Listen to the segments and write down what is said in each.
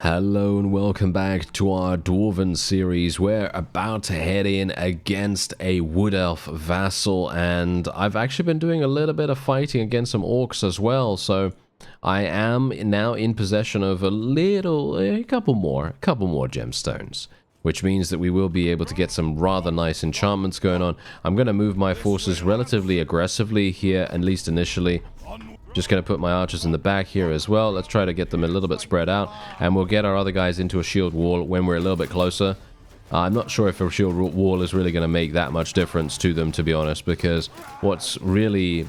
Hello and welcome back to our Dwarven series. We're about to head in against a Wood Elf vassal, and I've actually been doing a little bit of fighting against some orcs as well, so I am now in possession of a couple more gemstones, which means that we will be able to get some rather nice enchantments going on. I'm going to move my forces relatively aggressively here, at least initially. Just going to put my archers in the back here as well. Let's try to get them a little bit spread out, and we'll get our other guys into a shield wall when we're a little bit closer. I'm not sure if a shield wall is really going to make that much difference to them, to be honest, because what's really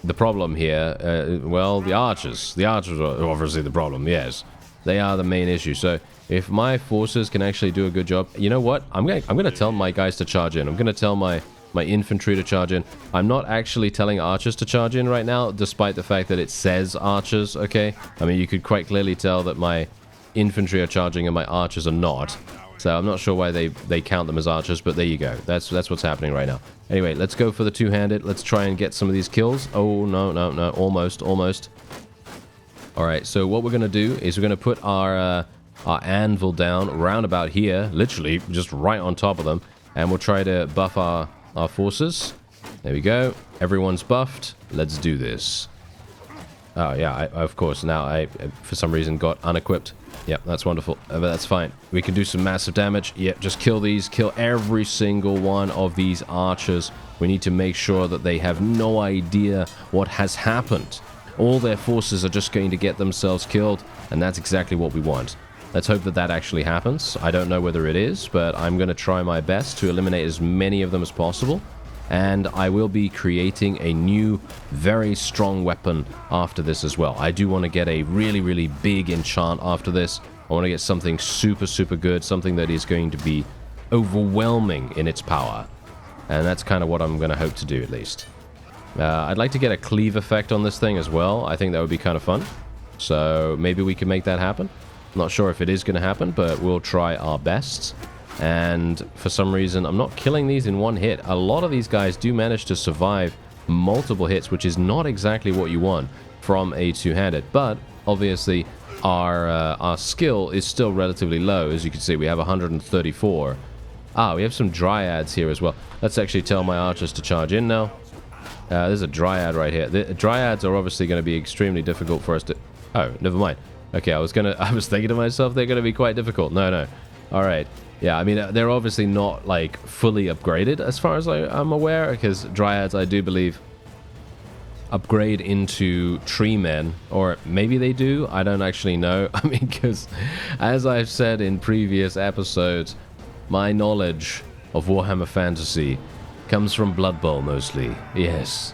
the problem here, well, the archers. The archers are obviously the problem, yes. They are the main issue. So if my forces can actually do a good job, you know what? I'm going to tell my guys to charge in. I'm going to tell my infantry to charge in. I'm not actually telling archers to charge in right now, despite the fact that it says archers, okay? I mean, you could quite clearly tell that my infantry are charging and my archers are not. So I'm not sure why they count them as archers, but there you go. That's what's happening right now. Anyway, let's go for the two-handed. Let's try and get some of these kills. Oh, no. Almost. All right, so what we're going to do is we're going to put our anvil down round about here, literally just right on top of them, and we'll try to buff our forces. There we go. Everyone's buffed. Let's do this. Oh, yeah, of course. Now I, for some reason, got unequipped. Yep, that's wonderful. But that's fine. We can do some massive damage. Yep, just kill these. Kill every single one of these archers. We need to make sure that they have no idea what has happened. All their forces are just going to get themselves killed, and that's exactly what we want. Let's hope that that actually happens. I don't know whether it is, but I'm going to try my best to eliminate as many of them as possible. And I will be creating a new, very strong weapon after this as well. I do want to get a really, really big enchant after this. I want to get something super, super good, something that is going to be overwhelming in its power. And that's kind of what I'm going to hope to do, at least. I'd like to get a cleave effect on this thing as well. I think that would be kind of fun. So maybe we can make that happen. Not sure if it is going to happen, but we'll try our best. And for some reason, I'm not killing these in one hit. A lot of these guys do manage to survive multiple hits, which is not exactly what you want from a two-handed. But obviously, our skill is still relatively low. As you can see, we have 134. Ah, we have some dryads here as well. Let's actually tell my archers to charge in now. There's a dryad right here. The dryads are obviously going to be extremely difficult for us to... Oh, never mind. Okay, I was thinking to myself, they're going to be quite difficult. No. All right. Yeah, I mean, they're obviously not, like, fully upgraded as far as I'm aware, because dryads, I do believe, upgrade into tree men, or maybe they do. I don't actually know. I mean, because, as I've said in previous episodes, my knowledge of Warhammer Fantasy comes from Blood Bowl, mostly. Yes.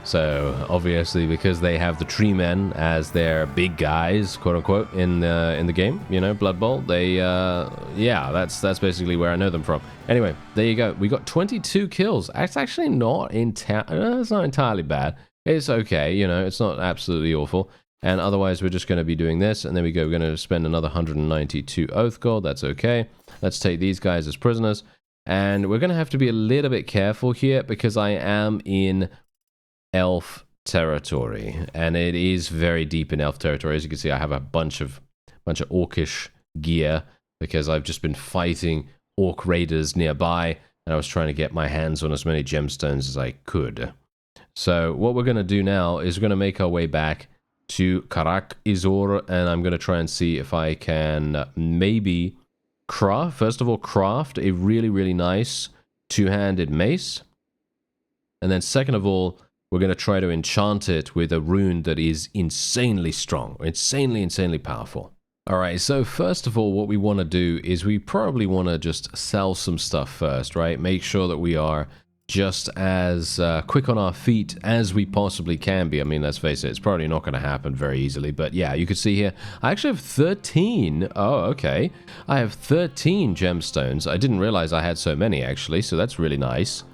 So, obviously, because they have the tree men as their big guys, quote-unquote, in the game, you know, Blood Bowl, they, yeah, that's basically where I know them from. Anyway, there you go. We got 22 kills. That's actually not it's not entirely bad. It's okay, you know, it's not absolutely awful. And otherwise, we're just going to be doing this, and then we go, we're going to spend another 192 oath gold. That's okay. Let's take these guys as prisoners. And we're going to have to be a little bit careful here, because I am in elf territory, and it is very deep in elf territory. As you can see, I have a bunch of orcish gear because I've just been fighting orc raiders nearby, and I was trying to get my hands on as many gemstones as I could. So what we're going to do now is we're going to make our way back to Karak Izor, and I'm going to try and see if I can maybe craft a really, really nice two-handed mace, and then second of all, we're going to try to enchant it with a rune that is insanely strong, insanely powerful. Alright, so first of all, what we want to do is we probably want to just sell some stuff first, right? Make sure that we are just as quick on our feet as we possibly can be. I mean, let's face it, it's probably not going to happen very easily, but yeah, you can see here, I actually have 13. Oh, okay. I have 13 gemstones. I didn't realize I had so many, actually, so that's really nice.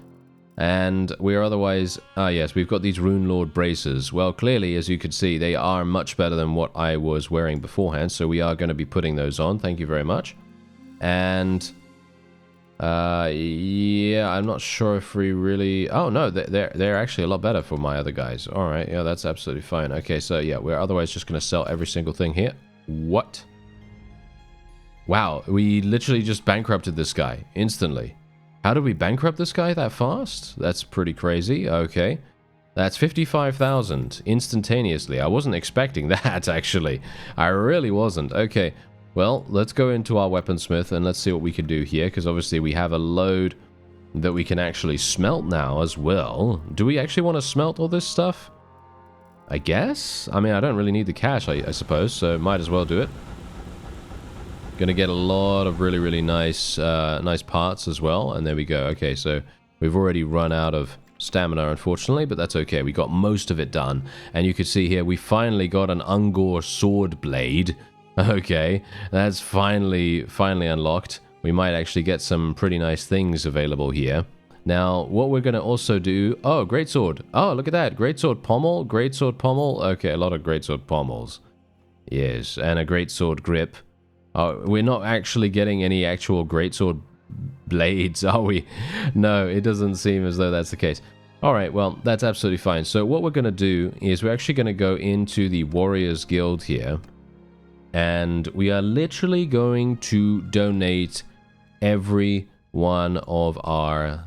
And we're otherwise... yes, we've got these Rune Lord braces. Well, clearly, as you can see, they are much better than what I was wearing beforehand, so we are going to be putting those on. Thank you very much. And... yeah, I'm not sure if we really... Oh, no, they're actually a lot better for my other guys. Alright, yeah, that's absolutely fine. Okay, so yeah, we're otherwise just going to sell every single thing here. What? Wow, we literally just bankrupted this guy instantly. How did we bankrupt this guy that fast? That's pretty crazy. Okay. That's 55,000 instantaneously. I wasn't expecting that, actually. I really wasn't. Okay, well, let's go into our weaponsmith and let's see what we can do here, because obviously we have a load that we can actually smelt now as well. Do we actually want to smelt all this stuff? I guess? I mean, I don't really need the cash, I suppose, so might as well do it. Gonna get a lot of really, really nice, nice parts as well, and there we go. Okay, so we've already run out of stamina, unfortunately, but that's okay. We got most of it done, and you can see here we finally got an Ungor sword blade. Okay, that's finally unlocked. We might actually get some pretty nice things available here. Now, what we're gonna also do... Oh, greatsword. Oh, look at that. Greatsword pommel, greatsword pommel. Okay, a lot of greatsword pommels. Yes, and a greatsword grip. We're not actually getting any actual greatsword blades, are we? No, it doesn't seem as though that's the case. Alright, well, that's absolutely fine. So what we're going to do is we're actually going to go into the Warriors Guild here. And we are literally going to donate every one of our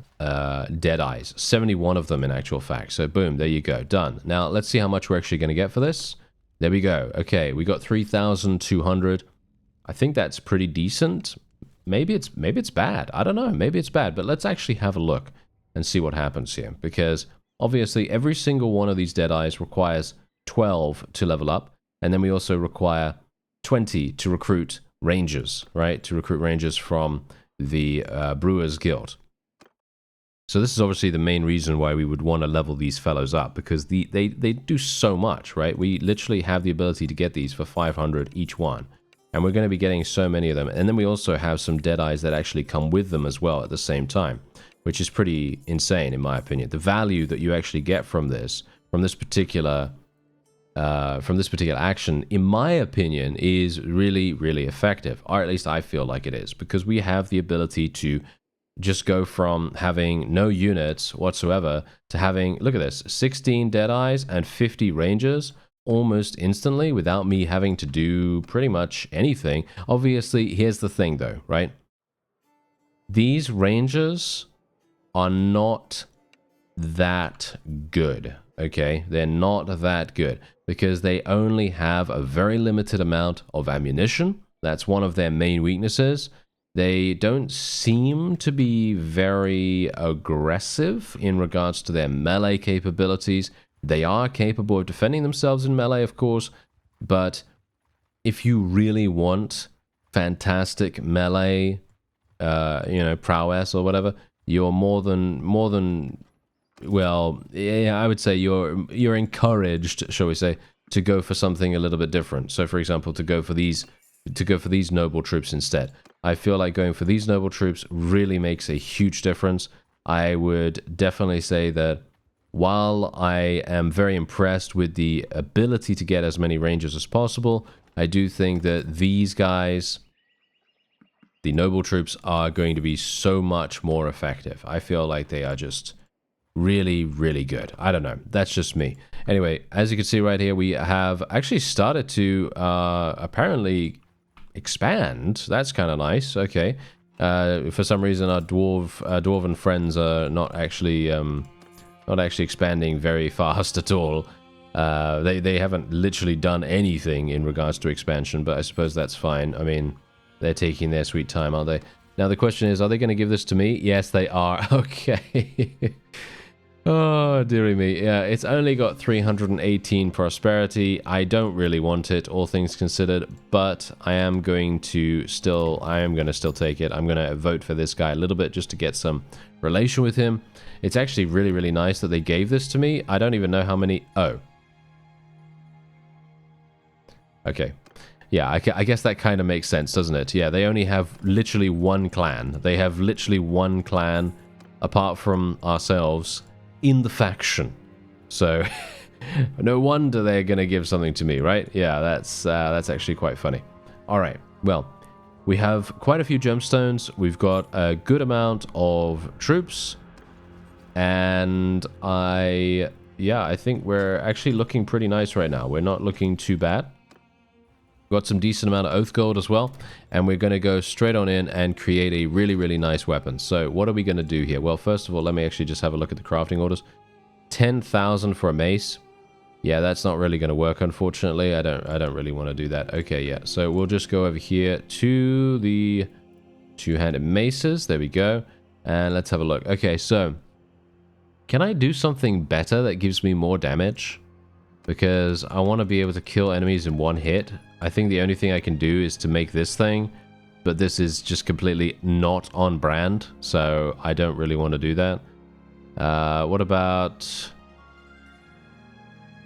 dead eyes. 71 of them in actual fact. So boom, there you go. Done. Now, let's see how much we're actually going to get for this. There we go. Okay, we got 3,200. I think that's pretty decent. Maybe it's bad. I don't know. Maybe it's bad. But let's actually have a look and see what happens here. Because obviously every single one of these dead eyes requires 12 to level up. And then we also require 20 to recruit rangers, right? To recruit rangers from the Brewers Guild. So this is obviously the main reason why we would want to level these fellows up. Because they do so much, right? We literally have the ability to get these for 500 each one. And we're going to be getting so many of them. And then we also have some dead eyes that actually come with them as well at the same time, which is pretty insane in my opinion. The value that you actually get from this particular action, in my opinion, is really, really effective. Or at least I feel like it is, because we have the ability to just go from having no units whatsoever to having, look at this, 16 dead eyes and 50 rangers almost instantly without me having to do pretty much anything. Obviously, here's the thing though, right? These rangers are not that good, okay? They're not that good because they only have a very limited amount of ammunition. That's one of their main weaknesses. They don't seem to be very aggressive in regards to their melee capabilities. They are capable of defending themselves in melee, of course, but if you really want fantastic melee, prowess or whatever, you're more than well, yeah, I would say you're encouraged, shall we say, to go for something a little bit different. So, for example, to go for these noble troops instead. I feel like going for these noble troops really makes a huge difference. I would definitely say that while I am very impressed with the ability to get as many rangers as possible, I do think that these guys, the noble troops, are going to be so much more effective. I feel like they are just really, really good. I don't know. That's just me. Anyway, as you can see right here, we have actually started to apparently expand. That's kind of nice. Okay. For some reason, our dwarven friends are not actually expanding very fast at all. They haven't literally done anything in regards to expansion, but I suppose that's fine. I mean, they're taking their sweet time, aren't they? Now the question is, are they going to give this to me? Yes, they are. Okay. Oh, dearie me. Yeah, it's only got 318 prosperity. I don't really want it, all things considered, but I am going to still take it. I'm going to vote for this guy a little bit just to get some relation with him. It's actually really, really nice that they gave this to me. I don't even know how many... Oh. Okay. Yeah, I guess that kind of makes sense, doesn't it? Yeah, they only have literally one clan. They have literally one clan, apart from ourselves, in the faction. So, no wonder they're going to give something to me, right? Yeah, that's actually quite funny. All right, well, we have quite a few gemstones. We've got a good amount of troops. And I think we're actually looking pretty nice right now. We're not looking too bad. Got some decent amount of oath gold as well. And we're going to go straight on in and create a really, really nice weapon. So what are we going to do here? Well, first of all, let me actually just have a look at the crafting orders. 10,000 for a mace. Yeah, that's not really going to work, unfortunately. I don't really want to do that. Okay, yeah. So we'll just go over here to the two-handed maces. There we go. And let's have a look. Okay, so can I do something better that gives me more damage? Because I want to be able to kill enemies in one hit. I think the only thing I can do is to make this thing, but this is just completely not on brand, so I don't really want to do that. What about...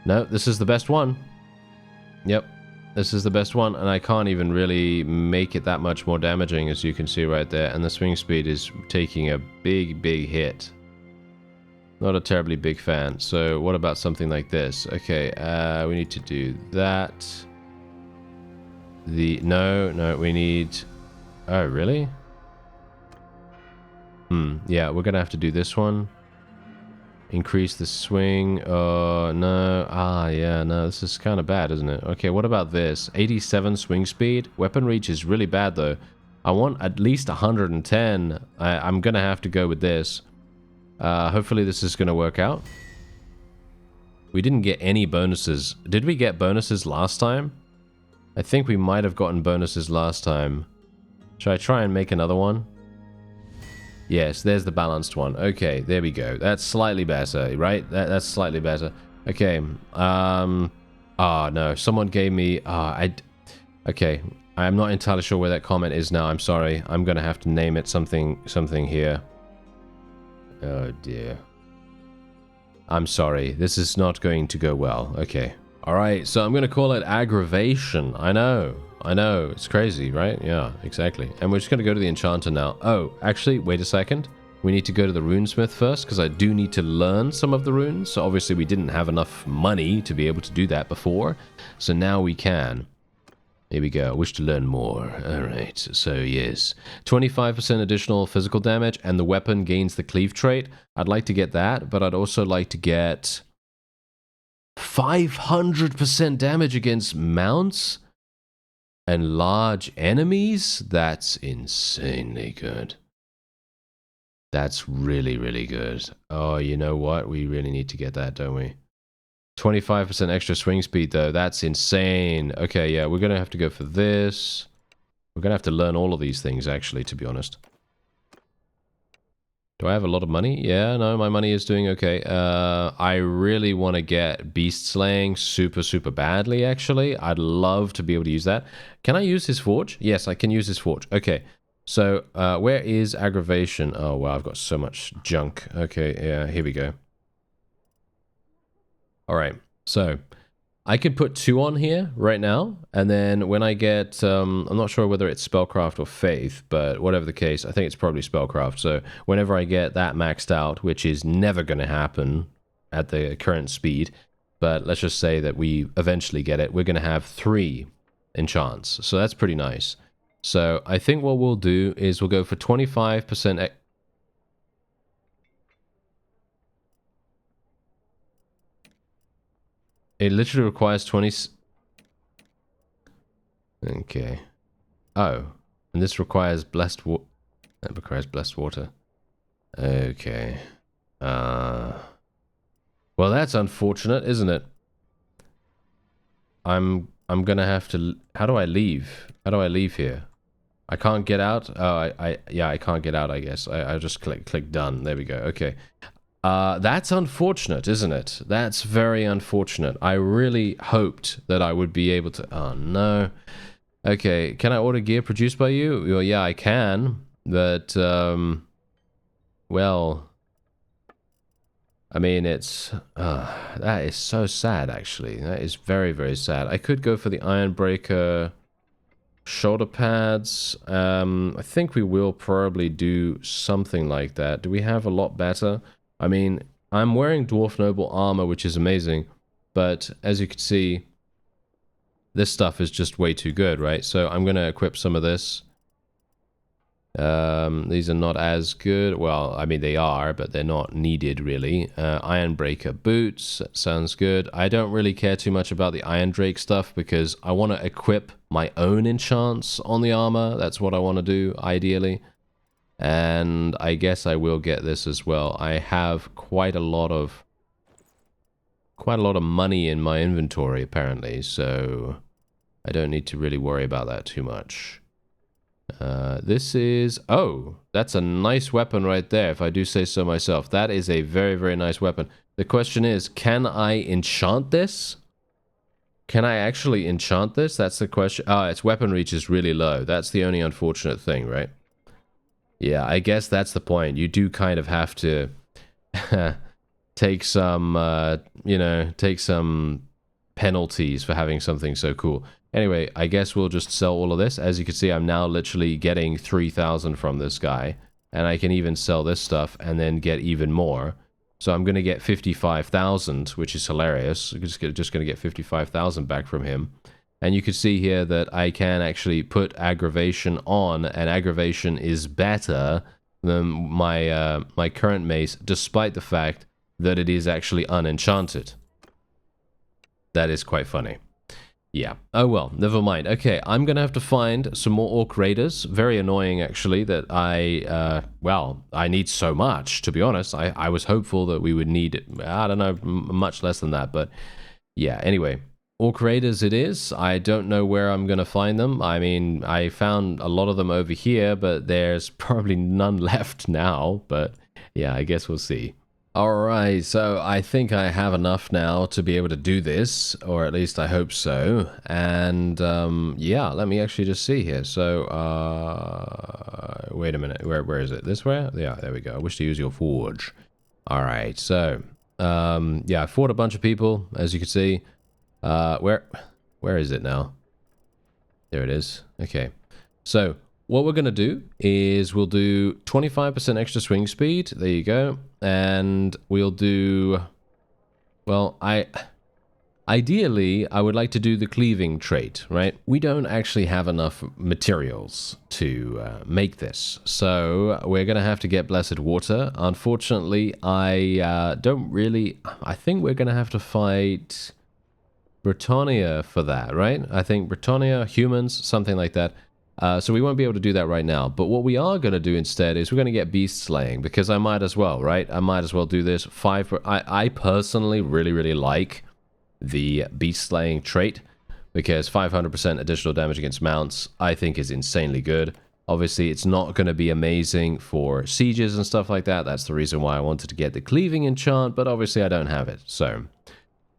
No, this is the best one. Yep, this is the best one, and I can't even really make it that much more damaging, as you can see right there, and the swing speed is taking a big, big hit. Not a terribly big fan. So what about something like this? Okay, we need to do that. No, we need... Oh, really? Yeah, we're gonna have to do this one. Increase the swing. No. Yeah, no, this is kind of bad, isn't it? Okay, what about this? 87 swing speed. Weapon reach is really bad, though. I want at least 110. I'm gonna have to go with this. Hopefully this is gonna work out. We didn't get any bonuses. Did we get bonuses last time? I think we might have gotten bonuses last time. Should I try and make another one? Yes, there's the balanced one. Okay, there we go. That's slightly better, right? That's slightly better. Okay. Oh, no. Someone gave me... Okay. I'm not entirely sure where that comment is now. I'm sorry. I'm going to have to name it something here. Oh, dear. I'm sorry. This is not going to go well. Okay. Alright, so I'm going to call it aggravation. I know. It's crazy, right? Yeah, exactly. And we're just going to go to the enchanter now. Oh, actually, wait a second. We need to go to the runesmith first, because I do need to learn some of the runes. So obviously we didn't have enough money to be able to do that before. So now we can. Here we go. Wish to learn more. Alright, so yes. 25% additional physical damage, and the weapon gains the cleave trait. I'd like to get that, but I'd also like to get 500% damage against mounts and large enemies. That's insanely good. That's really, really good. Oh, you know what? We really need to get that, don't we? 25% extra swing speed, though. That's insane. Okay, yeah, we're going to have to go for this. We're going to have to learn all of these things, actually, to be honest. Do I have a lot of money? Yeah, no, my money is doing okay. I really want to get beast slaying super, super badly, actually. I'd love to be able to use that. Can I use his forge? Yes, I can use his forge. Okay, so where is aggravation? Oh, wow, I've got so much junk. Okay, yeah, here we go. All right, so I could put 2 on here right now, and then when I get, I'm not sure whether it's spellcraft or faith, but whatever the case, I think it's probably spellcraft. So whenever I get that maxed out, which is never going to happen at the current speed, but let's just say that we eventually get it, we're going to have 3 enchants. So that's pretty nice. So I think what we'll do is we'll go for 25%. It literally requires 20... Okay. Oh. And this requires blessed water. That requires blessed water. Okay. Well, that's unfortunate, isn't it? I'm gonna have to... How do I leave? How do I leave here? I can't get out? Oh, yeah, I can't get out, I guess. I just click done. There we go. Okay. That's unfortunate, isn't it? That's very unfortunate. I really hoped that I would be able to... Oh, no. Okay, can I order gear produced by you? Well, yeah, I can, but, well... I mean, it's... that is so sad, actually. That is very, very sad. I could go for the Ironbreaker shoulder pads. I think we will probably do something like that. Do we have a lot better? I mean, I'm wearing Dwarf Noble armor, which is amazing, but as you can see, this stuff is just way too good, right? So I'm going to equip some of this. These are not as good. Well, I mean, they are, but they're not needed, really. Ironbreaker boots, sounds good. I don't really care too much about the Iron Drake stuff because I want to equip my own enchants on the armor. That's what I want to do, ideally. And I guess I will get this as well. I have quite a lot of money in my inventory, apparently, so I don't need to really worry about that too much. This is... Oh, that's a nice weapon right there, if I do say so myself. That is a very, very nice weapon. The question is, can I enchant this? Can I actually enchant this? That's the question. Oh, its weapon reach is really low. That's the only unfortunate thing, right? Yeah, I guess that's the point. You do kind of have to take some, you know, take some penalties for having something so cool. Anyway, I guess we'll just sell all of this. As you can see, I'm now literally getting 3,000 from this guy. And I can even sell this stuff and then get even more. So I'm going to get 55,000, which is hilarious. I'm just going to get 55,000 back from him. And you can see here that I can actually put aggravation on, and aggravation is better than my my current mace, despite the fact that it is actually unenchanted. That is quite funny. Yeah. Oh well, never mind. Okay, I'm gonna have to find some more orc raiders. Very annoying, actually, that well, I need so much, to be honest. I was hopeful that we would need, I don't know, much less than that, but yeah, anyway. Orc raiders it is. I don't know where I'm gonna find them. I mean, I found a lot of them over here, but there's probably none left now, but yeah, I guess we'll see. Alright, so I think I have enough now to be able to do this, or at least I hope so. And yeah, let me actually just see here. So, wait a minute, where is it? This way? Yeah, there we go. I wish to use your forge. Alright, so, yeah, I fought a bunch of people, as you can see. Where is it now? There it is. Okay, so what we're going to do is we'll do 25% extra swing speed. There you go. And we'll do... Well, ideally, I would like to do the cleaving trait, right? We don't actually have enough materials to make this. So we're going to have to get Blessed Water. Unfortunately, I don't really... I think we're going to have to fight Britannia for that, right? I think Britannia, humans, something like that. So we won't be able to do that right now. But what we are going to do instead is we're going to get beast slaying, because I might as well, right? I might as well do this. I personally really like the beast slaying trait, because 500% additional damage against mounts I think is insanely good. Obviously, it's not going to be amazing for sieges and stuff like that. That's the reason why I wanted to get the cleaving enchant, but obviously I don't have it. So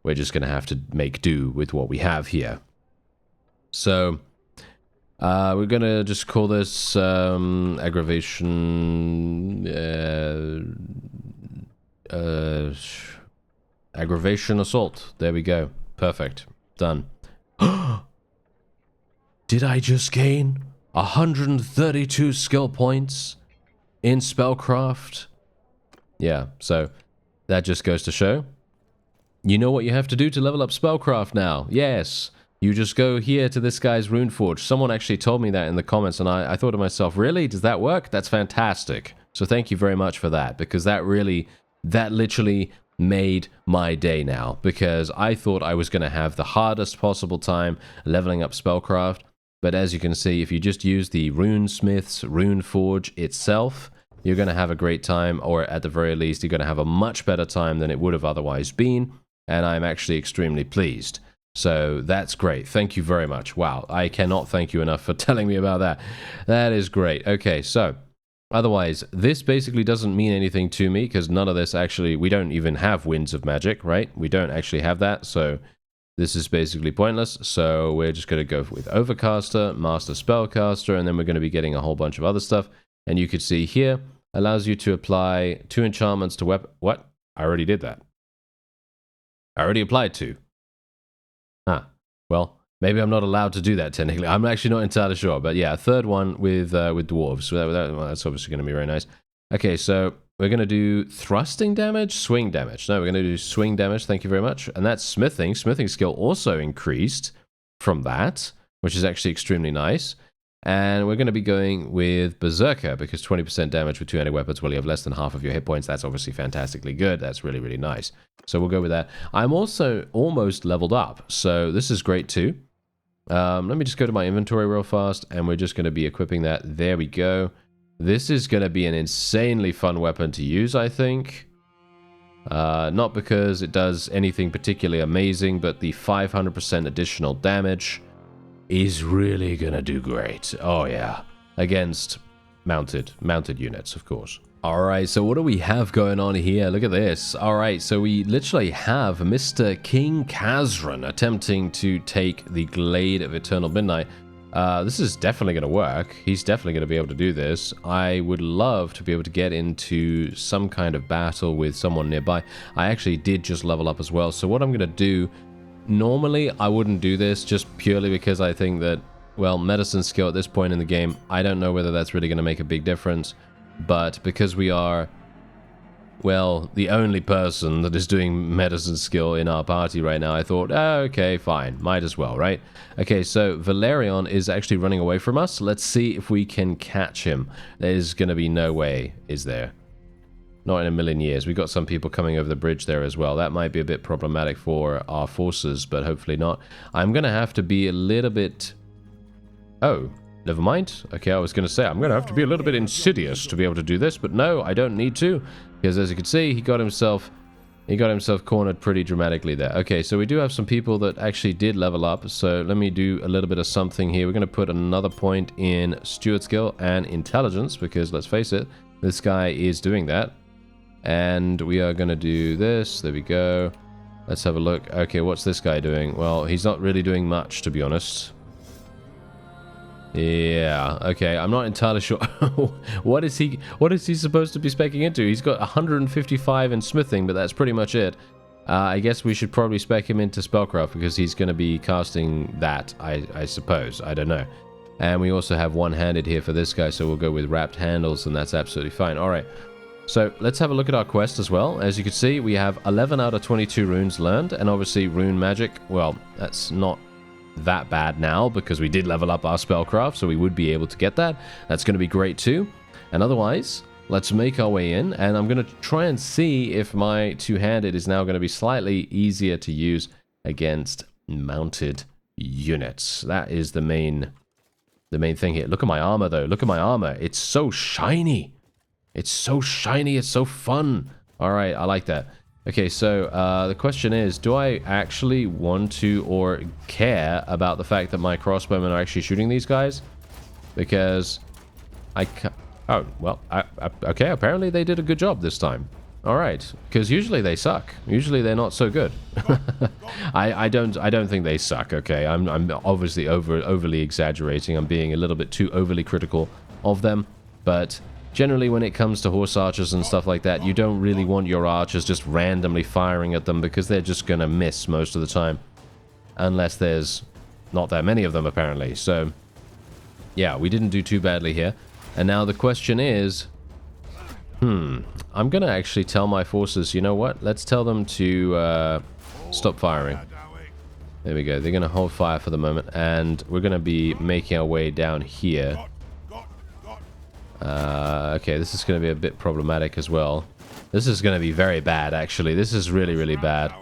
we're just going to have to make do with what we have here. So... we're gonna just call this aggravation aggravation assault. There we go. Perfect. Done. Did I just gain 132 skill points in spellcraft? Yeah, so that just goes to show. You know what you have to do to level up spellcraft now. Yes. You just go here to this guy's Runeforge. Someone actually told me that in the comments, and I thought to myself, really? Does that work? That's fantastic. So thank you very much for that, because that literally made my day now, because I thought I was going to have the hardest possible time leveling up spellcraft. But as you can see, if you just use the Runesmith's Runeforge itself, you're going to have a great time, or at the very least, you're going to have a much better time than it would have otherwise been, and I'm actually extremely pleased. So that's great. Thank you very much. Wow, I cannot thank you enough for telling me about that. That is great. Okay, so otherwise, this basically doesn't mean anything to me, because none of this actually, we don't even have Winds of Magic, right? We don't actually have that, so this is basically pointless. So we're just going to go with Overcaster, Master Spellcaster, and then we're going to be getting a whole bunch of other stuff. And you can see here, allows you to apply 2 enchantments to weapon. What? I already did that. I already applied 2. Ah, well, maybe I'm not allowed to do that technically. I'm actually not entirely sure, but yeah, a third one with dwarves. So that's obviously going to be very nice. Okay, so we're going to do thrusting damage, swing damage. No, we're going to do swing damage. Thank you very much. And that's smithing. Smithing skill also increased from that, which is actually extremely nice. And we're going to be going with Berserker, because 20% damage with two-handed weapons while you have less than half of your hit points. That's obviously fantastically good. That's really, really nice. So we'll go with that. I'm also almost leveled up, so this is great too. Let me just go to my inventory real fast, and we're just going to be equipping that. There we go. This is going to be an insanely fun weapon to use, I think. Not because it does anything particularly amazing, but the 500% additional damage is really gonna do great. Oh yeah, against mounted units, of course. All right, so what do we have going on here? Look at this. All right, so we literally have Mr. King Kazran attempting to take the Glade of Eternal Midnight. This is definitely going to work. He's definitely going to be able to do this. I would love to be able to get into some kind of battle with someone nearby. I actually did just level up as well, so what I'm going to do... Normally, I wouldn't do this just purely because I think that, well, medicine skill at this point in the game, I don't know whether that's really going to make a big difference. But because we are, well, the only person that is doing medicine skill in our party right now, I thought, oh, okay, fine, might as well, right? Okay, so Valarion is actually running away from us. Let's see if we can catch him. There's going to be no way, is there? Not in a million years. We've got some people coming over the bridge there as well. That might be a bit problematic for our forces, but hopefully not. I'm going to have to be a little bit... Oh, never mind. Okay, I was going to say, I'm going to have to be a little bit insidious to be able to do this, but no, I don't need to. Because as you can see, he got himself cornered pretty dramatically there. Okay, so we do have some people that actually did level up, so let me do a little bit of something here. We're going to put another point in Steward skill and intelligence, because let's face it, this guy is doing that. And we are going to do this. There we go. Let's have a look. Okay, what's this guy doing? Well, he's not really doing much, to be honest. Yeah, okay. I'm not entirely sure. What is he supposed to be speccing into? He's got 155 in smithing, but that's pretty much it. I guess we should probably spec him into spellcraft, because he's going to be casting that, I suppose. I don't know. And we also have one-handed here for this guy, so we'll go with wrapped handles, and that's absolutely fine. All right. So let's have a look at our quest as well. As you can see, we have 11 out of 22 runes learned, and obviously rune magic, well, that's not that bad now because we did level up our spellcraft, so we would be able to get that. That's going to be great too. And otherwise, let's make our way in, and I'm going to try and see if my two-handed is now going to be slightly easier to use against mounted units. That is the main thing here. Look at my armor though. Look at my armor. It's so shiny. It's so shiny, it's so fun. All right, I like that. Okay, so the question is, do I actually want to or care about the fact that my crossbowmen are actually shooting these guys? Because I can't... Oh, well, okay, apparently they did a good job this time. All right, because usually they suck. Usually they're not so good. I don't think they suck, okay? I'm obviously overly exaggerating. I'm being a little bit too overly critical of them, but... Generally, when it comes to horse archers and stuff like that, you don't really want your archers just randomly firing at them because they're just going to miss most of the time. Unless there's not that many of them, apparently. So, yeah, we didn't do too badly here. And now the question is... I'm going to actually tell my forces, you know what? Let's tell them to stop firing. There we go. They're going to hold fire for the moment. And we're going to be making our way down here. Okay, this is going to be a bit problematic as well. This is going to be very bad, actually. This is really, really bad.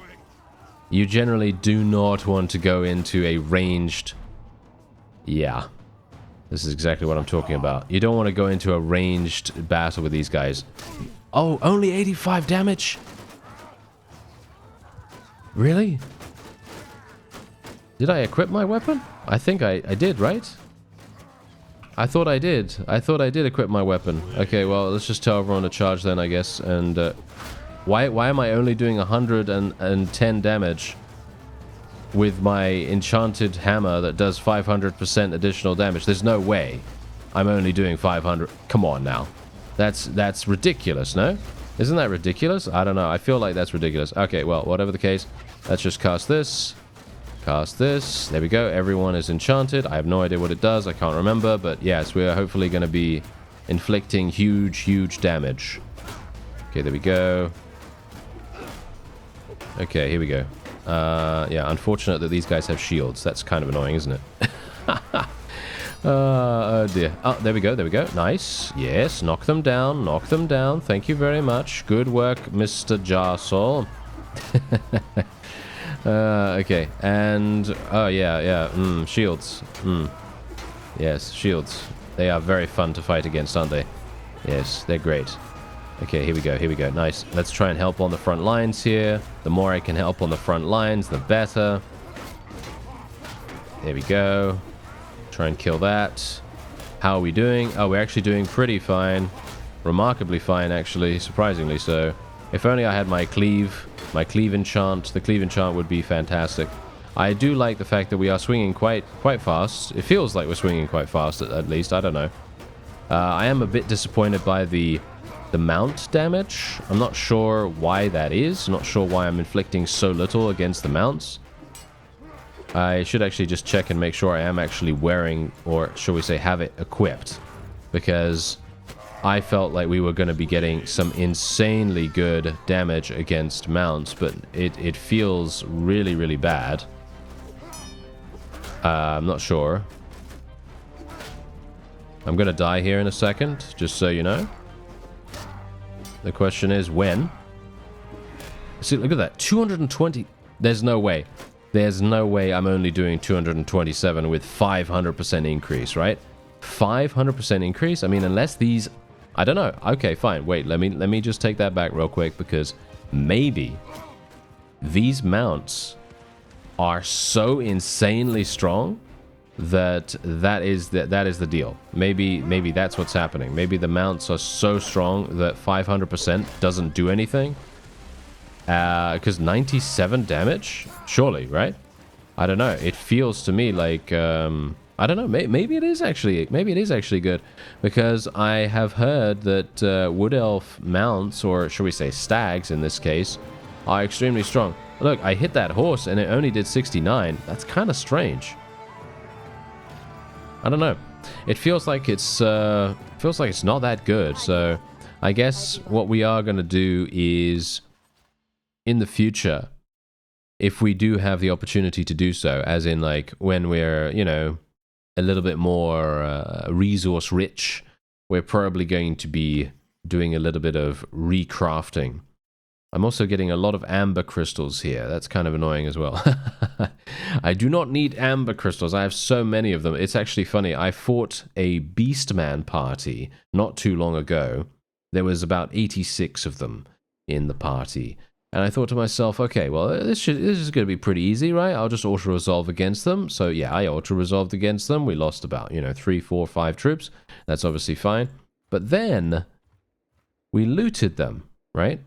You generally do not want to go into a ranged... Yeah. This is exactly what I'm talking about. You don't want to go into a ranged battle with these guys. Oh, only 85 damage? Really? Did I equip my weapon? I think I did, right? I thought I did. I thought I did equip my weapon. Okay, well, let's just tell everyone to charge then, I guess. And why am I only doing 110 damage with my enchanted hammer that does 500% additional damage? There's no way I'm only doing 500. Come on now. That's ridiculous, no? Isn't that ridiculous? I don't know. I feel like that's ridiculous. Okay, well, whatever the case, let's just cast this. Cast this. There we go. Everyone is enchanted. I have no idea what it does. I can't remember. But yes, we're hopefully going to be inflicting huge damage. Okay, there we go. Okay, here we go. Yeah, unfortunate that these guys have shields. That's kind of annoying, isn't it? Oh dear. Oh, there we go, there we go. Nice. Yes, knock them down, knock them down. Thank you very much. Good work, Mr. Jarsol. Okay, and... Oh, yeah. Shields. Yes, shields. They are very fun to fight against, aren't they? Yes, they're great. Okay, here we go, here we go. Nice. Let's try and help on the front lines here. The more I can help on the front lines, the better. There we go. Try and kill that. How are we doing? Oh, we're actually doing pretty fine. Remarkably fine, actually. Surprisingly so. If only I had my cleave enchant. The cleave enchant would be fantastic. I do like the fact that we are swinging quite fast. It feels like we're swinging quite fast, at least. I don't know. I am a bit disappointed by the mount damage. I'm not sure why that is. I'm not sure why I'm inflicting so little against the mounts. I should actually just check and make sure I am actually wearing, or shall we say have it equipped, because I felt like we were going to be getting some insanely good damage against mounts, but it feels really, really bad. I'm not sure. I'm going to die here in a second, just so you know. The question is when. See, look at that. 220. There's no way. There's no way I'm only doing 227 with 500% increase, right? 500% increase? I mean, unless these... I don't know. Okay, fine. Wait, let me just take that back real quick, because maybe these mounts are so insanely strong that is the deal. Maybe that's what's happening. Maybe the mounts are so strong that 500% doesn't do anything. Because 97 damage? Surely, right? I don't know. It feels to me like, I don't know. Maybe it is actually good. Because I have heard that Wood Elf mounts, or shall we say stags in this case, are extremely strong. Look, I hit that horse and it only did 69. That's kind of strange. I don't know. It feels like it's not that good. So I guess what we are going to do is, in the future, if we do have the opportunity to do so, as in like when we're, you know, a little bit more resource rich, we're probably going to be doing a little bit of recrafting. I'm also getting a lot of amber crystals here. That's kind of annoying as well. I do not need amber crystals. I have so many of them. It's actually funny. I fought a Beastman party not too long ago. There was about 86 of them in the party. And I thought to myself, okay, well, this is going to be pretty easy, right? I'll just auto-resolve against them. So yeah, I auto-resolved against them. We lost about, 3, 4, 5 troops. That's obviously fine. But then we looted them, right?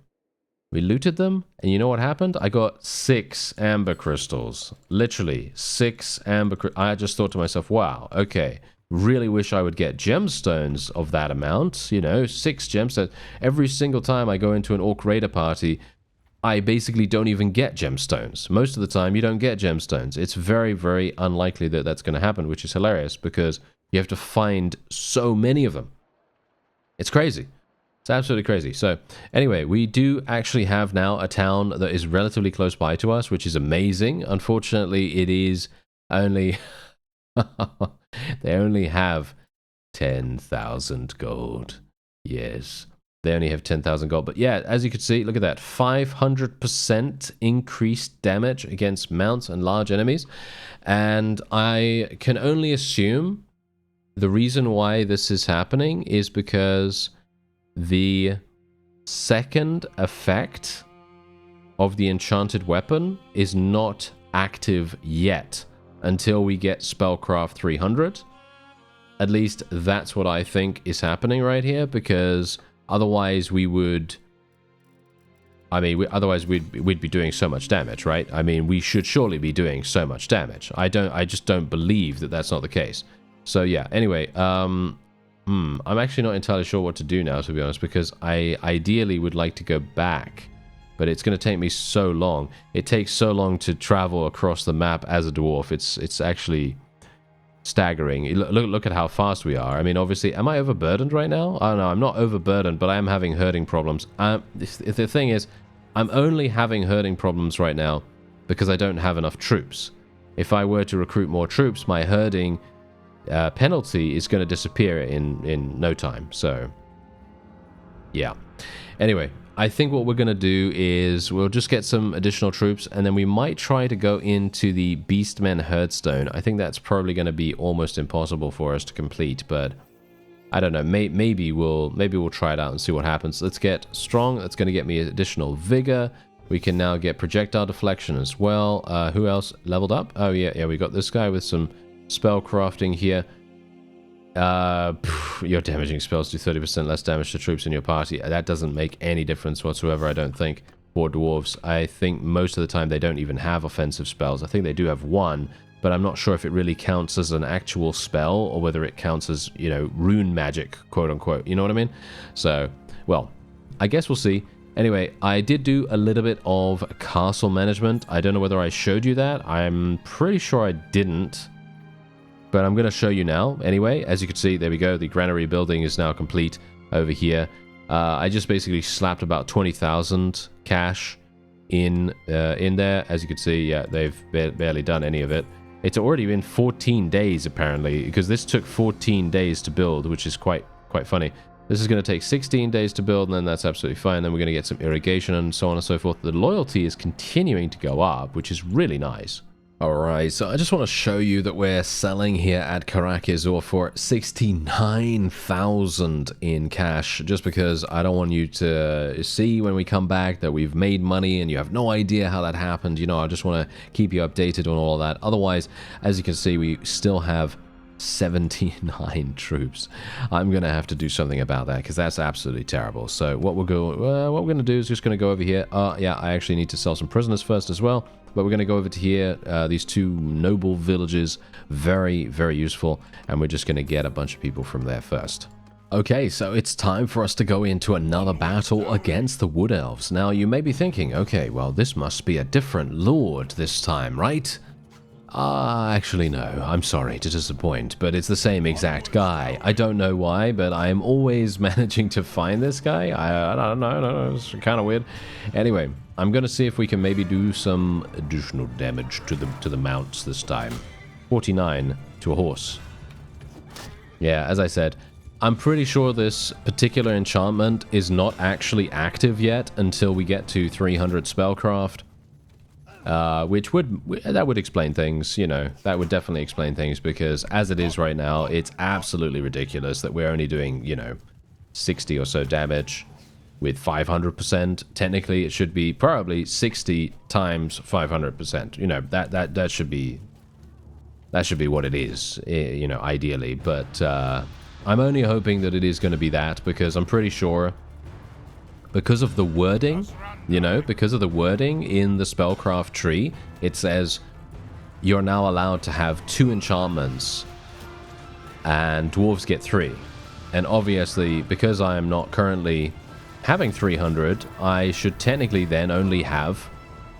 We looted them, and you know what happened? I got 6 amber crystals. Literally, 6 amber crystals. I just thought to myself, wow, okay. Really wish I would get gemstones of that amount. 6 gemstones. Every single time I go into an Orc Raider party, I basically don't even get gemstones. Most of the time, you don't get gemstones. It's very, very unlikely that that's going to happen, which is hilarious, because you have to find so many of them. It's crazy. It's absolutely crazy. So, anyway, we do actually have now a town that is relatively close by to us, which is amazing. Unfortunately, it is only... they only have 10,000 gold. Yes. They only have 10,000 gold. But yeah, as you can see, look at that. 500% increased damage against mounts and large enemies. And I can only assume the reason why this is happening is because the second effect of the enchanted weapon is not active yet until we get spellcraft 300. At least that's what I think is happening right here, because otherwise we would... I mean, otherwise we'd be doing so much damage, right? I mean, we should surely be doing so much damage. I just don't believe that that's not the case. So yeah, anyway, I'm actually not entirely sure what to do now, to be honest, because I ideally would like to go back, but it's going to take me so long. It takes so long to travel across the map as a dwarf. It's actually staggering. Look at how fast we are. I mean, obviously, am I overburdened right now? I don't know. I'm not overburdened, but I am having herding problems. The thing is, I'm only having herding problems right now because I don't have enough troops. If I were to recruit more troops, my herding penalty is going to disappear in no time. So, yeah. Anyway, I think what we're going to do is we'll just get some additional troops, and then we might try to go into the Beastmen Herdstone. I think that's probably going to be almost impossible for us to complete, but I don't know. Maybe we'll try it out and see what happens. Let's get strong. That's going to get me additional vigor. We can now get projectile deflection as well. Who else leveled up? Oh yeah, we got this guy with some spell crafting here. Your damaging spells do 30% less damage to troops in your party. That doesn't make any difference whatsoever, I don't think, for dwarves. I think most of the time they don't even have offensive spells. I think they do have one, but I'm not sure if it really counts as an actual spell or whether it counts as, you know, rune magic, quote unquote. You know what I mean? So, well, I guess we'll see. Anyway, I did do a little bit of castle management. I don't know whether I showed you that. I'm pretty sure I didn't, but I'm going to show you now. Anyway, as you can see, there we go. The granary building is now complete over here. I just basically slapped about 20,000 cash in there. As you can see, yeah, they've barely done any of it. It's already been 14 days, apparently, because this took 14 days to build, which is quite funny. This is going to take 16 days to build, and then that's absolutely fine. Then we're going to get some irrigation and so on and so forth. The loyalty is continuing to go up, which is really nice. Alright, so I just want to show you that we're selling here at Karak Izor for 69,000 in cash, just because I don't want you to see when we come back that we've made money and you have no idea how that happened. You know, I just want to keep you updated on all of that. Otherwise, as you can see, we still have 79 troops. I'm gonna have to do something about that because that's absolutely terrible. So what we're gonna do is just gonna go over here. Yeah, I actually need to sell some prisoners first as well, but we're gonna go over to here. These two noble villages, very useful, and we're just gonna get a bunch of people from there first. Okay, so it's time for us to go into another battle against the Wood Elves. Now you may be thinking, okay, well this must be a different lord this time, right? Actually no, I'm sorry to disappoint, but it's the same exact guy. I don't know why, but I'm always managing to find this guy. I don't know, it's kind of weird. Anyway, I'm gonna see if we can maybe do some additional damage to the mounts this time. 49 to a horse. Yeah, as I said, I'm pretty sure this particular enchantment is not actually active yet until we get to 300 spellcraft. Which would explain things, you know, that would definitely explain things, because as it is right now, it's absolutely ridiculous that we're only doing, you know, 60 or so damage with 500%. Technically, it should be probably 60 times 500%. You know, that should be what it is, you know, ideally. But I'm only hoping that it is going to be that, because I'm pretty sure, because of the wording, you know, because of the wording in the spellcraft tree, it says you're now allowed to have 2 enchantments and dwarves get 3. And obviously, because I am not currently having 300, I should technically then only have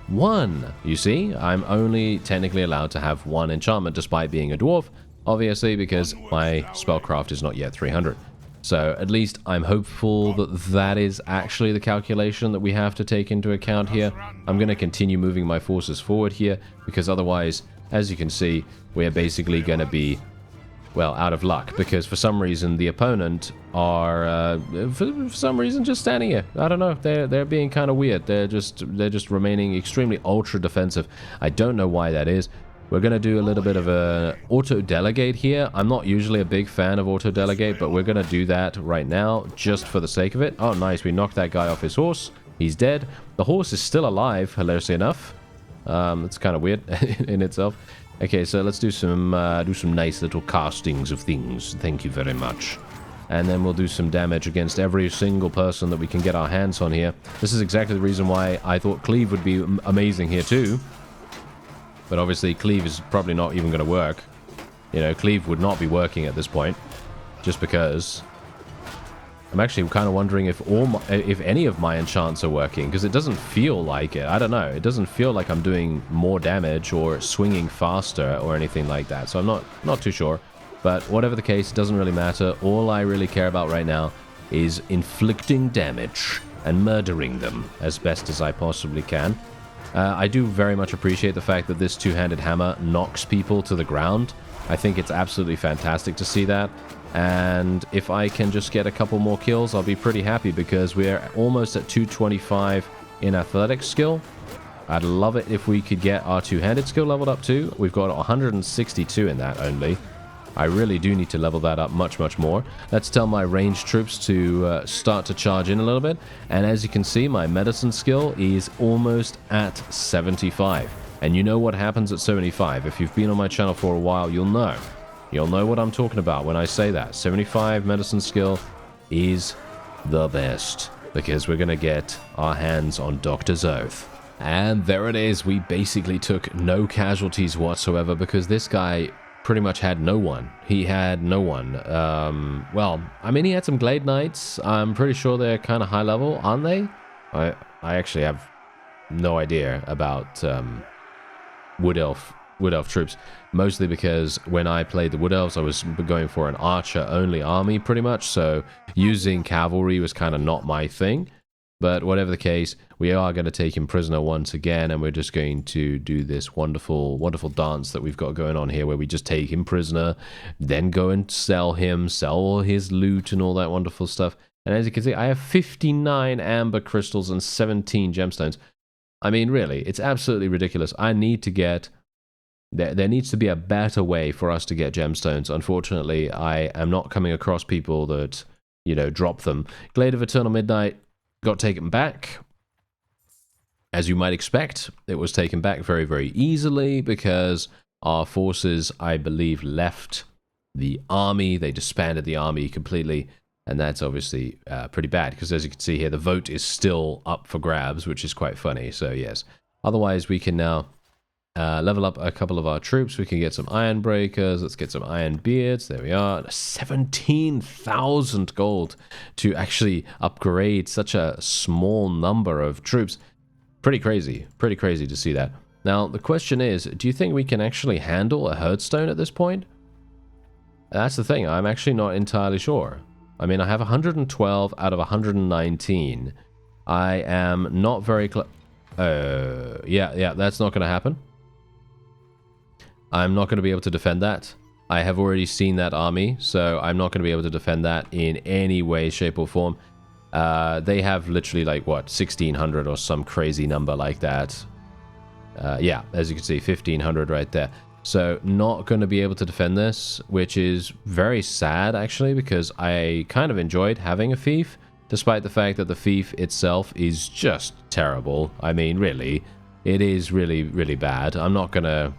1. You see, I'm only technically allowed to have 1 enchantment despite being a dwarf, obviously, because my spellcraft is not yet 300. So at least I'm hopeful that that is actually the calculation that we have to take into account here. I'm going to continue moving my forces forward here, because otherwise, as you can see, we're basically going to be, well, out of luck, because for some reason the opponent are for some reason just standing here. I don't know, they're being kind of weird. They're just remaining extremely ultra defensive. I don't know why that is. We're going to do a little bit of a auto-delegate here. I'm not usually a big fan of auto-delegate, but we're going to do that right now just for the sake of it. Oh, nice. We knocked that guy off his horse. He's dead. The horse is still alive, hilariously enough. It's kind of weird in itself. Okay, so let's do some nice little castings of things. Thank you very much. And then we'll do some damage against every single person that we can get our hands on here. This is exactly the reason why I thought Cleave would be amazing here too. But obviously, Cleave is probably not even going to work. You know, Cleave would not be working at this point, just because I'm actually kind of wondering if any of my enchants are working, because it doesn't feel like it. I don't know. It doesn't feel like I'm doing more damage or swinging faster or anything like that. So I'm not too sure. But whatever the case, it doesn't really matter. All I really care about right now is inflicting damage and murdering them as best as I possibly can. I do very much appreciate the fact that this two-handed hammer knocks people to the ground. I think it's absolutely fantastic to see that. And if I can just get a couple more kills, I'll be pretty happy, because we're almost at 225 in athletics skill. I'd love it if we could get our two-handed skill leveled up too. We've got 162 in that only. I really do need to level that up much, much more. Let's tell my ranged troops to start to charge in a little bit. And as you can see, my medicine skill is almost at 75. And you know what happens at 75. If you've been on my channel for a while, you'll know. You'll know what I'm talking about when I say that. 75 medicine skill is the best, because we're going to get our hands on Doctor's Oath. And there it is. We basically took no casualties whatsoever, because this guy pretty much had no one. He had no one. Well, I mean, he had some Glade Knights. I'm pretty sure they're kind of high level, aren't they? I actually have no idea about Wood Elf troops, mostly because when I played the Wood Elves, I was going for an archer-only army, pretty much, so using cavalry was kind of not my thing. But whatever the case, we are going to take him prisoner once again, and we're just going to do this wonderful, wonderful dance that we've got going on here, where we just take him prisoner, then go and sell him, sell all his loot and all that wonderful stuff. And as you can see, I have 59 amber crystals and 17 gemstones. I mean, really, it's absolutely ridiculous. I need to get... There needs to be a better way for us to get gemstones. Unfortunately, I am not coming across people that, you know, drop them. Glade of Eternal Midnight got taken back. As you might expect, it was taken back very, very easily, because our forces, I believe, left the army. They disbanded the army completely, and that's obviously pretty bad, because as you can see here, the vote is still up for grabs, which is quite funny. So yes, otherwise we can now level up a couple of our troops. We can get some iron breakers. Let's get some iron beards. There we are. 17,000 gold to actually upgrade such a small number of troops. Pretty crazy to see that. Now, the question is, do you think we can actually handle a herdstone at this point? That's the thing. I'm actually not entirely sure. I mean, I have 112 out of 119. I am not very yeah, that's not going to happen. I'm not going to be able to defend that. I have already seen that army, so I'm not going to be able to defend that in any way, shape, or form. They have literally, like, what, 1,600 or some crazy number like that. Yeah, as you can see, 1,500 right there. So, not going to be able to defend this, which is very sad, actually, because I kind of enjoyed having a fief, despite the fact that the fief itself is just terrible. I mean, really, it is really, really bad. I'm not gonna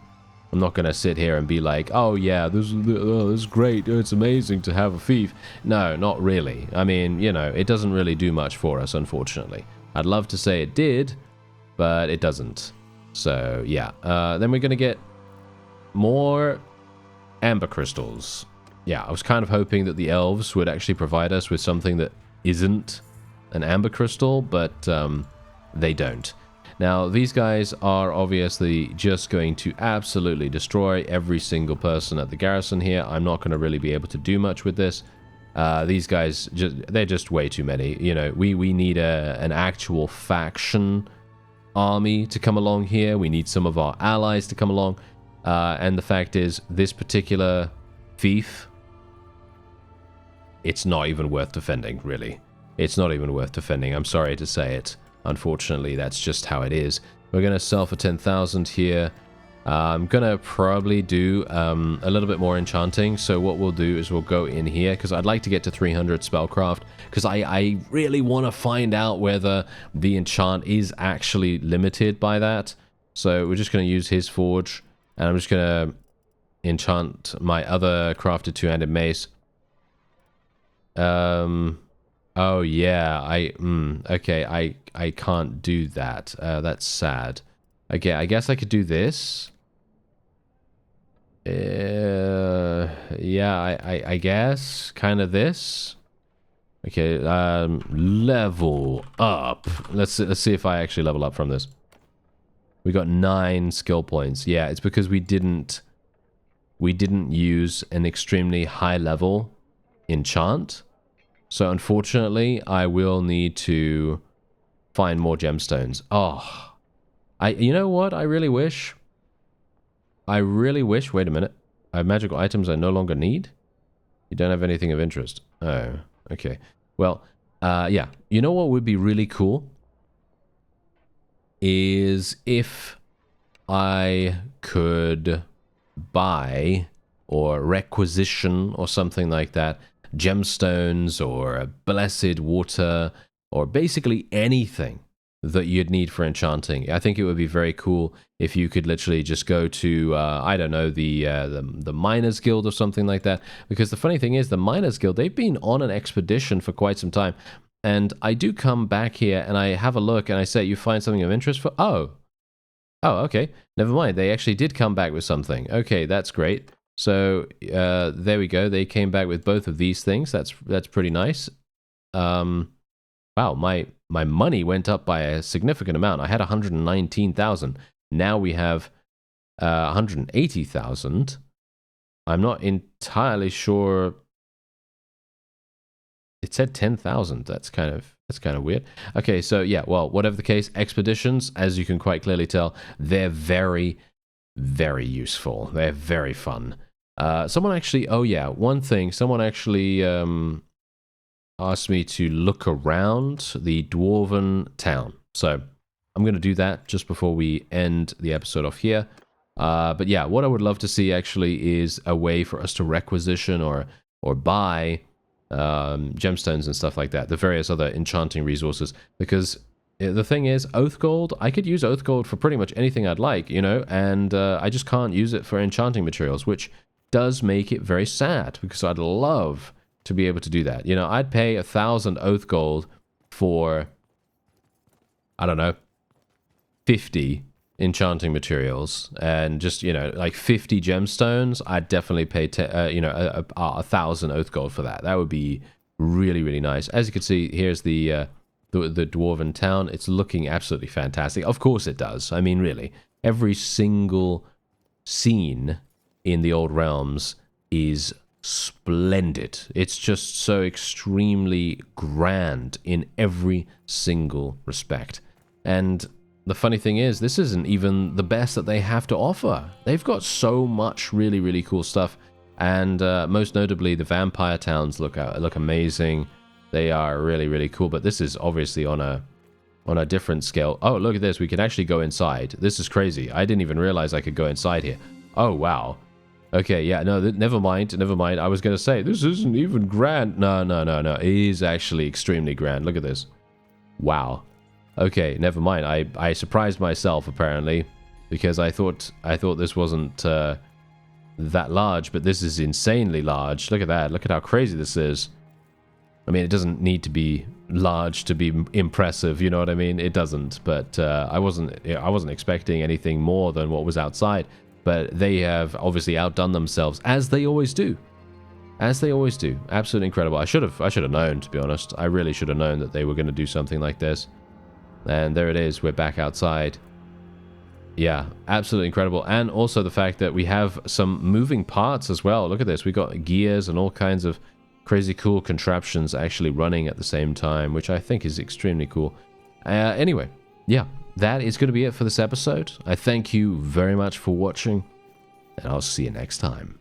sit here and be like, oh yeah, this is great, it's amazing to have a fief. No, not really. I mean, you know, it doesn't really do much for us, unfortunately. I'd love to say it did, but it doesn't. So, yeah. Then we're going to get more amber crystals. Yeah, I was kind of hoping that the elves would actually provide us with something that isn't an amber crystal, but they don't. Now, these guys are obviously just going to absolutely destroy every single person at the garrison here. I'm not going to really be able to do much with this. These guys, they're just way too many. You know, we need an actual faction army to come along here. We need some of our allies to come along. And the fact is, this particular fief, it's not even worth defending, really. It's not even worth defending. I'm sorry to say it. Unfortunately, that's just how it is. We're going to sell for 10,000 here. I'm going to probably do a little bit more enchanting. So what we'll do is we'll go in here, because I'd like to get to 300 spellcraft, because I really want to find out whether the enchant is actually limited by that. So we're just going to use his forge, and I'm just going to enchant my other crafted two-handed mace. Oh yeah, okay, I can't do that. That's sad. Okay, I guess I could do this. Yeah, I guess kind of this. Okay, level up. Let's see if I actually level up from this. We got 9 skill points. Yeah, it's because we didn't use an extremely high level enchant. So unfortunately, I will need to find more gemstones. Oh, you know what? I really wish. Wait a minute. magical items I no longer need? You don't have anything of interest. Oh, okay. Well, yeah. You know what would be really cool? Is if I could buy or requisition or something like that gemstones or blessed water or basically anything that you'd need for enchanting. I think it would be very cool if you could literally just go to I don't know, the Miners Guild or something like that. Because the funny thing is, the Miners Guild, they've been on an expedition for quite some time, and I do come back here and I have a look and I say, you find something of interest for oh, okay, never mind, they actually did come back with something. Okay, that's great. So there we go, they came back with both of these things. That's pretty nice. Wow, my money went up by a significant amount. I had 119,000. Now we have 180,000. I'm not entirely sure. It said 10,000. That's kind of weird. Okay, so yeah, well, whatever the case, expeditions, as you can quite clearly tell, they're very, very useful. They're very fun. Someone actually, oh yeah, one thing, someone actually asked me to look around the dwarven town. So I'm going to do that just before we end the episode off here. But yeah, what I would love to see actually is a way for us to requisition or buy gemstones and stuff like that, the various other enchanting resources, because the thing is, Oath Gold, I could use Oath Gold for pretty much anything I'd like, you know, and I just can't use it for enchanting materials, which does make it very sad, because I'd love to be able to do that. You know, I'd pay 1,000 Oath Gold for, I don't know, 50 enchanting materials, and just, you know, like 50 gemstones. I'd definitely pay, you know, 1,000 Oath Gold for that. That would be really, really nice. As you can see, here's the dwarven town. It's looking absolutely fantastic. Of course it does. I mean, really, every single scene in the Old Realms is splendid. It's just so extremely grand in every single respect. And the funny thing is, this isn't even the best that they have to offer. They've got so much really, really cool stuff. And most notably, the vampire towns look amazing. They are really, really cool. But this is obviously on a different scale. Oh, look at this. We can actually go inside. This is crazy. I didn't even realize I could go inside here. Oh, wow. Okay, yeah, no, never mind. I was going to say, this isn't even grand. No. It is actually extremely grand. Look at this. Wow. Okay, never mind. I surprised myself, apparently, because I thought this wasn't that large, but this is insanely large. Look at that. Look at how crazy this is. I mean, it doesn't need to be large to be impressive, you know what I mean? It doesn't, but I wasn't expecting anything more than what was outside. But they have obviously outdone themselves, as they always do. As they always do. Absolutely incredible. I should have known, to be honest. I really should have known that they were going to do something like this. And there it is. We're back outside. Yeah, absolutely incredible. And also the fact that we have some moving parts as well. Look at this. We got gears and all kinds of crazy cool contraptions actually running at the same time, which I think is extremely cool. Anyway, yeah. That is going to be it for this episode. I thank you very much for watching, and I'll see you next time.